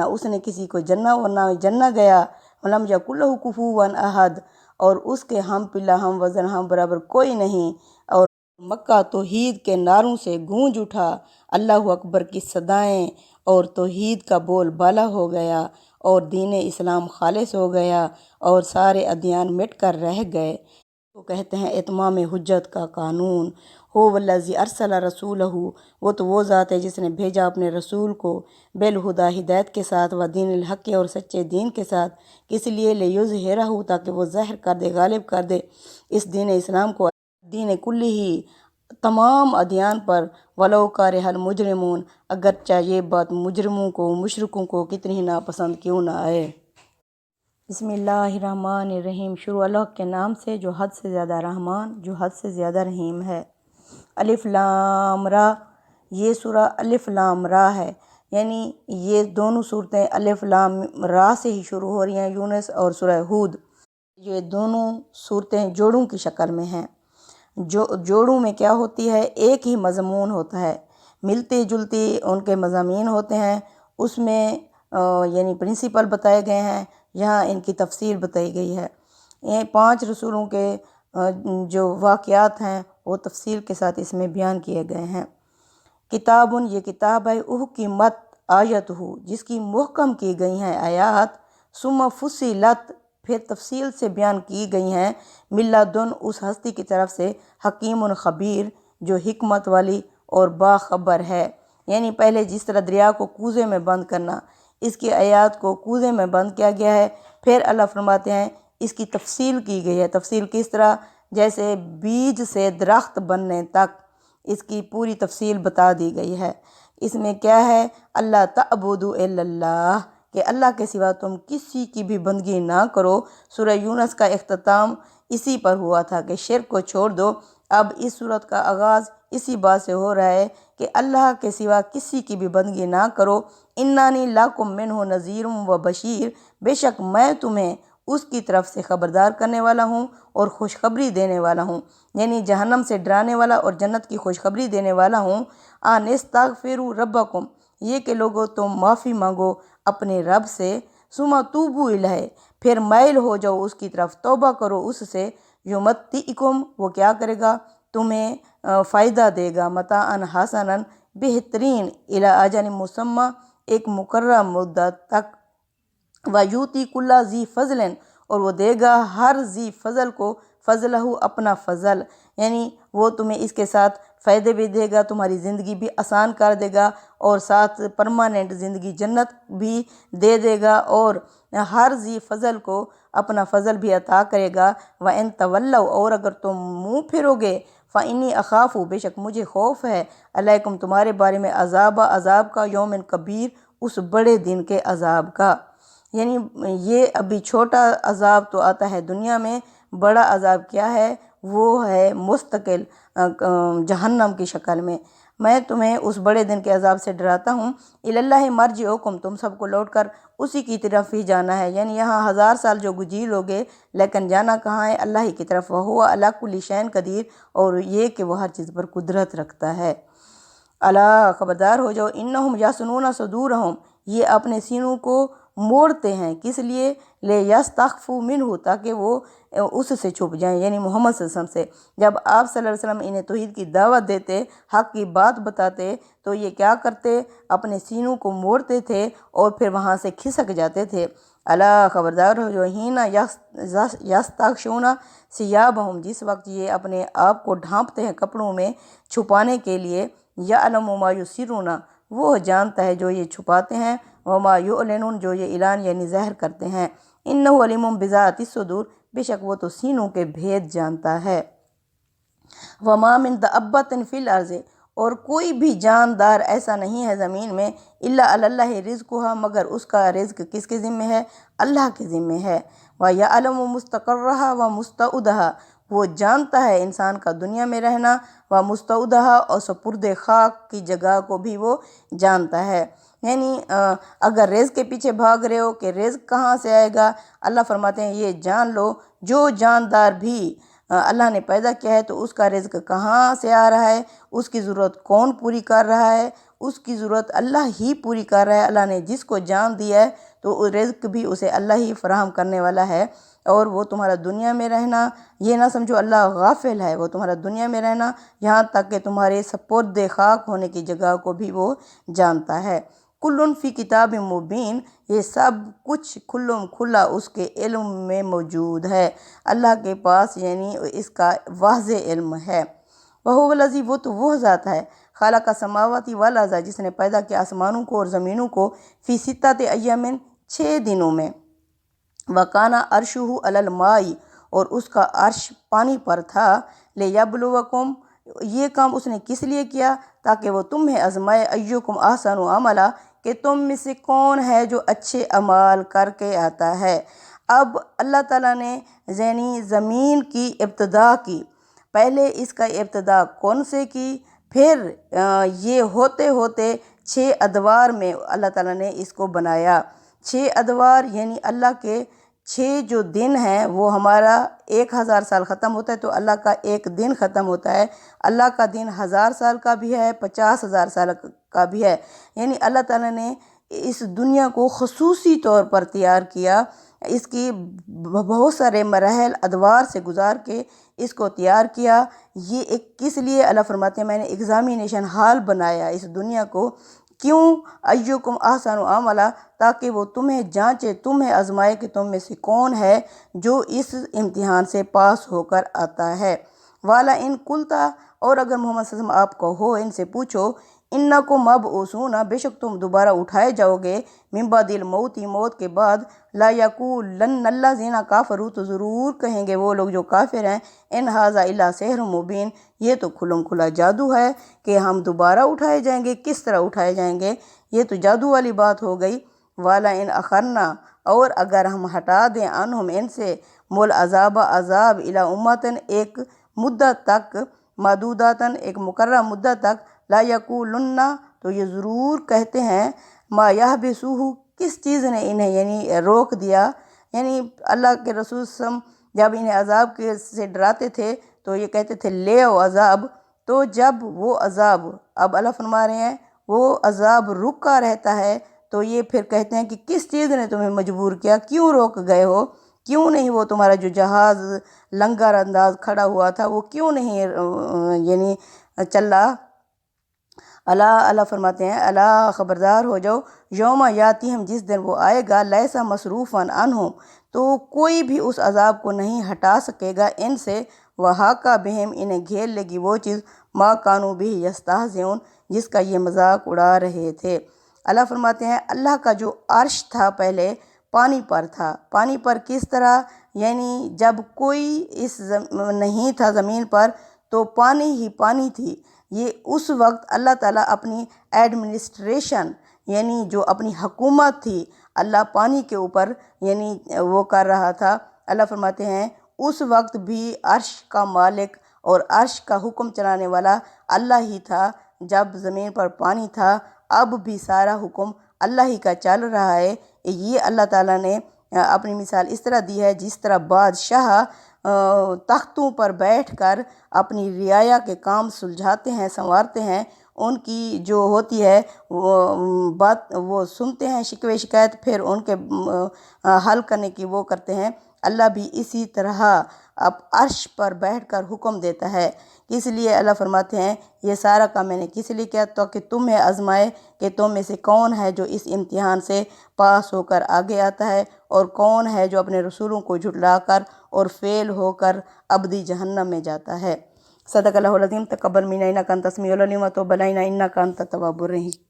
نہ اس نے کسی کو جنا اور نہ جنا گیا، ولم یکن لہ کفوا احد، اور اس کے ہم پلہ ہم وزن ہم برابر کوئی نہیں۔ اور مکہ توحید کے نعروں سے گونج اٹھا، اللہ اکبر کی صدائیں، اور توحید کا بول بالا ہو گیا، اور دین اسلام خالص ہو گیا، اور سارے ادیان مٹ کر رہ گئے۔ تو کہتے ہیں اتمام حجت کا قانون، ہو والذی ارسل رسولہ، وہ ذات ہے جس نے بھیجا اپنے رسول کو، بالہدیٰ ہدایت کے ساتھ، و دین الحق اور سچے دین کے ساتھ، کس لیے لیظہرہ تاکہ وہ ظاہر کر دے، غالب کر دے اس دین اسلام کو، دین کلہ تمام ادیان پر، ولو کرہ المجرمون، اگرچہ یہ بات مجرموں کو، مشرکوں کو کتنی ہی ناپسند کیوں نہ آئے۔ بسم اللہ الرحمن الرحیم، شروع اللہ کے نام سے جو حد سے زیادہ رحمان، جو حد سے زیادہ رحیم ہے۔ الف لام را، یہ سورہ الف لام را ہے، یعنی یہ دونوں صورتیں الف لام را سے ہی شروع ہو رہی ہیں، یونس اور سورہ ہود۔ یہ دونوں صورتیں جوڑوں کی شکل میں ہیں۔ جوڑوں میں کیا ہوتی ہے؟ ایک ہی مضمون ہوتا ہے، ملتی جلتی ان کے مضامین ہوتے ہیں، اس میں یعنی پرنسپل بتائے گئے ہیں، یہاں ان کی تفصیل بتائی گئی ہے۔ یہ 5 رسولوں کے جو واقعات ہیں وہ تفصیل کے ساتھ اس میں بیان کیے گئے ہیں۔ کتابٌ، یہ کتاب ہے، احکمت آیتہ، جس کی محکم کی گئی ہیں آیات، ثم فصلت، پھر تفصیل سے بیان کی گئی ہیں، من لدن، اس ہستی کی طرف سے، حکیم خبیر، جو حکمت والی اور باخبر ہے۔ یعنی پہلے جس طرح دریا کو کوزے میں بند کرنا، اس کی آیات کو کوزے میں بند کیا گیا ہے، پھر اللہ فرماتے ہیں اس کی تفصیل کی گئی ہے۔ تفصیل کس طرح؟ جیسے بیج سے درخت بننے تک اس کی پوری تفصیل بتا دی گئی ہے۔ اس میں کیا ہے؟ اللہ تعبدوا الا اللہ، کہ اللہ کے سوا تم کسی کی بھی بندگی نہ کرو۔ سورہ یونس کا اختتام اسی پر ہوا تھا کہ شرک کو چھوڑ دو۔ اب اس سورت کا آغاز اسی بات سے ہو رہا ہے کہ اللہ کے سوا کسی کی بھی بندگی نہ کرو۔ انانی لکم منہ نذیر و بشیر، بے شک میں تمہیں اس کی طرف سے خبردار کرنے والا ہوں اور خوشخبری دینے والا ہوں، یعنی جہنم سے ڈرانے والا اور جنت کی خوشخبری دینے والا ہوں۔ ان استغفروا ربکم، یہ کہ لوگو تم معافی مانگو اپنے رب سے، ثم توبوا الیہ، پھر مائل ہو جاؤ اس کی طرف، توبہ کرو اس سے، یمتعکم، وہ کیا کرے گا؟ تمہیں فائدہ دے گا، متاعا حسنا، بہترین، الی اجل مسمی، ایک مقررہ مدت تک، ویؤتی کل ذی فضل، اور وہ دے گا ہر ذی فضل کو، فضلہ، اپنا فضل، یعنی وہ تمہیں اس کے ساتھ فائدے بھی دے گا، تمہاری زندگی بھی آسان کر دے گا، اور ساتھ پرماننٹ زندگی جنت بھی دے دے گا، اور ہر ذی فضل کو اپنا فضل بھی عطا کرے گا۔ وَإِن تَوَلَّوْا، اور اگر تم منہ پھرو گے، فَإِنِّي أَخَافُ، بے شک مجھے خوف ہے، علیکم تمہارے بارے میں، عذاب کا، یوم کبیر، اس بڑے دن کے عذاب کا۔ یعنی یہ ابھی چھوٹا عذاب تو آتا ہے دنیا میں، بڑا عذاب کیا ہے؟ وہ ہے مستقل جہنم کی شکل میں۔ میں تمہیں اس بڑے دن کے عذاب سے ڈراتا ہوں۔ الی اللہ مرجعکم، تم سب کو لوٹ کر اسی کی طرف ہی جانا ہے، یعنی یہاں 1000 سال جو گزیر لوگے، لیکن جانا کہاں ہے؟ اللہ ہی کی طرف۔ وہو علی کل شیء قدیر، اور یہ کہ وہ ہر چیز پر قدرت رکھتا ہے۔ الا، خبردار ہو جاؤ، انہم یثنون صدورہم، یہ اپنے سینوں کو موڑتے ہیں، کس لیے؟ لیستخفوا منہ، تاکہ وہ اس سے چھپ جائیں، یعنی محمد صلی اللہ علیہ وسلم سے۔ جب آپ صلی اللہ علیہ وسلم انہیں توحید کی دعوت دیتے، حق کی بات بتاتے، تو یہ کیا کرتے؟ اپنے سینوں کو موڑتے تھے اور پھر وہاں سے کھسک جاتے تھے۔ الا، خبردار ہو جو، ہینا یستغشون ثیابہم، جس وقت یہ اپنے آپ کو ڈھانپتے ہیں کپڑوں میں چھپانے کے لیے، یعلم ما یسرون، وہ جانتا ہے جو یہ چھپاتے ہیں، وما یعلنون، جو یہ اعلان یعنی ظاہر کرتے ہیں، انہ علیم بذات الصدور، بے شک وہ تو سینوں کے بھید جانتا ہے۔ وما من دابۃ فی الارض، اور کوئی بھی جاندار ایسا نہیں ہے زمین میں، الا علی اللہ رزقھا، مگر اس کا رزق کس کے ذمہ ہے؟ اللہ کے ذمہ ہے۔ ویعلم مستقرھا ومستودعھا، وہ جانتا ہے انسان کا دنیا میں رہنا، ومستودعھا، اور سپرد خاک کی جگہ کو بھی وہ جانتا ہے۔ یعنی اگر رزق کے پیچھے بھاگ رہے ہو کہ رزق کہاں سے آئے گا، اللہ فرماتے ہیں یہ جان لو، جو جاندار بھی اللہ نے پیدا کیا ہے تو اس کا رزق کہاں سے آ رہا ہے، اس کی ضرورت کون پوری کر رہا ہے، اس کی ضرورت اللہ ہی پوری کر رہا ہے۔ اللہ نے جس کو جان دیا ہے تو رزق بھی اسے اللہ ہی فراہم کرنے والا ہے، اور وہ تمہارا دنیا میں رہنا، یہ نہ سمجھو اللہ غافل ہے، وہ تمہارا دنیا میں رہنا یہاں تک کہ تمہارے سپرد خاک ہونے کی جگہ کو بھی وہ جانتا ہے۔ کلن فی کتاب مبین، یہ سب کچھ کھلم کھلا اس کے علم میں موجود ہے، اللہ کے پاس، یعنی اس کا واضح علم ہے۔ وَهُوَ الَّذِي، وہ تو وہ ذات ہے، خالق السماوات والارض، جس نے پیدا کیا آسمانوں کو اور زمینوں کو، فی ستۃ ایام، 6 دنوں میں، وَكَانَ عَرْشُهُ عَلَى الْمَاءِ، اور اس کا عرش پانی پر تھا، لِيَبْلُوَكُمْ، یہ کام اس نے کس لیے کیا؟ تاکہ وہ تمہیں آزمائے، ایُّکم احسن عملا، کہ تم میں سے کون ہے جو اچھے اعمال کر کے آتا ہے۔ اب اللہ تعالیٰ نے یعنی زمین کی ابتدا کی، پہلے اس کا ابتدا کون سے کی، پھر یہ ہوتے ہوتے 6 ادوار میں اللہ تعالیٰ نے اس کو بنایا۔ 6 ادوار یعنی اللہ کے 6 جو دن ہیں، وہ ہمارا 1000 سال ختم ہوتا ہے تو اللہ کا ایک دن ختم ہوتا ہے۔ اللہ کا دن 1000 سال کا بھی ہے، 50,000 سال کا بھی ہے، یعنی اللہ تعالیٰ نے اس دنیا کو خصوصی طور پر تیار کیا، اس کی بہت سارے مراحل ادوار سے گزار کے اس کو تیار کیا۔ یہ ایک کس لیے؟ اللہ فرماتے ہیں میں نے ایگزامینیشن ہال بنایا اس دنیا کو، کیوں؟ ایُّکم احسن عملا، تاکہ وہ تمہیں جانچے، تمہیں آزمائے کہ تم میں سے کون ہے جو اس امتحان سے پاس ہو کر آتا ہے۔ والا ان قلتا، اور اگر محمد صلی اللہ علیہ وسلم آپ کہو، ان سے پوچھو، انکم مبعوثون، بے شک تم دوبارہ اٹھائے جاؤ گے، من بعد الموت، موت کے بعد، لا یقولن الذین کفروا، تو ضرور کہیں گے وہ لوگ جو کافر ہیں، ان ھذا الا سحر مبین، یہ تو کھلم کھلا جادو ہے کہ ہم دوبارہ اٹھائے جائیں گے۔ کس طرح اٹھائے جائیں گے؟ یہ تو جادو والی بات ہو گئی۔ والا ان اخرنا، اور اگر ہم ہٹا دیں، عنہم، ان سے، مول عذاب، عذاب، الی امتن، ایک مدت تک، معدوداتن، ایک مقررہ مدت تک، لا یقولن، تو یہ ضرور کہتے ہیں، ما یحبسہ، کس چیز نے انہیں یعنی روک دیا، یعنی اللہ کے رسول صلی اللہ علیہ وسلم جب انہیں عذاب سے ڈراتے تھے تو یہ کہتے تھے لے آؤ عذاب، تو جب وہ عذاب، اب اللہ فرما رہے ہیں وہ عذاب رکا رہتا ہے، تو یہ پھر کہتے ہیں کہ کس چیز نے تمہیں مجبور کیا، کیوں روک گئے ہو، کیوں نہیں وہ تمہارا جو جہاز لنگر انداز کھڑا ہوا تھا وہ کیوں نہیں یعنی چل رہا؟ اللہ فرماتے ہیں اللہ خبردار ہو جاؤ، یوم یاتیہم، جس دن وہ آئے گا، لیسا مصروفاً عنہم، تو کوئی بھی اس عذاب کو نہیں ہٹا سکے گا ان سے، وحاقہ بہم، انہیں گھیر لے گی وہ چیز، ما کانوا بہ یستہزئون، جس کا یہ مذاق اڑا رہے تھے۔ اللہ فرماتے ہیں اللہ کا جو عرش تھا پہلے پانی پر تھا، پانی پر کس طرح؟ یعنی جب کوئی نہیں تھا زمین پر تو پانی ہی پانی تھی، یہ اس وقت اللہ تعالیٰ اپنی ایڈمنسٹریشن، یعنی جو اپنی حکومت تھی، اللہ پانی کے اوپر یعنی وہ کر رہا تھا۔ اللہ فرماتے ہیں اس وقت بھی عرش کا مالک اور عرش کا حکم چلانے والا اللہ ہی تھا، جب زمین پر پانی تھا، اب بھی سارا حکم اللہ ہی کا چل رہا ہے۔ یہ اللہ تعالیٰ نے اپنی مثال اس طرح دی ہے جس طرح بادشاہ تختوں پر بیٹھ کر اپنی رعایا کے کام سلجھاتے ہیں، سنوارتے ہیں، ان کی جو ہوتی ہے وہ بات وہ سنتے ہیں، شکوے شکایت، پھر ان کے حل کرنے کی وہ کرتے ہیں۔ اللہ بھی اسی طرح اب عرش پر بیٹھ کر حکم دیتا ہے، اس لیے اللہ فرماتے ہیں یہ سارا کام میں نے کس لیے کیا؟ تاکہ تمہیں آزمائے کہ تم میں سے کون ہے جو اس امتحان سے پاس ہو کر آگے آتا ہے، اور کون ہے جو اپنے رسولوں کو جھٹلا کر اور فیل ہو کر ابدی جہنم میں جاتا ہے۔ صدق اللہ العظیم۔ تقبل منا انک انت السمیع العلیم وتب علینا انک انت التواب الرحیم۔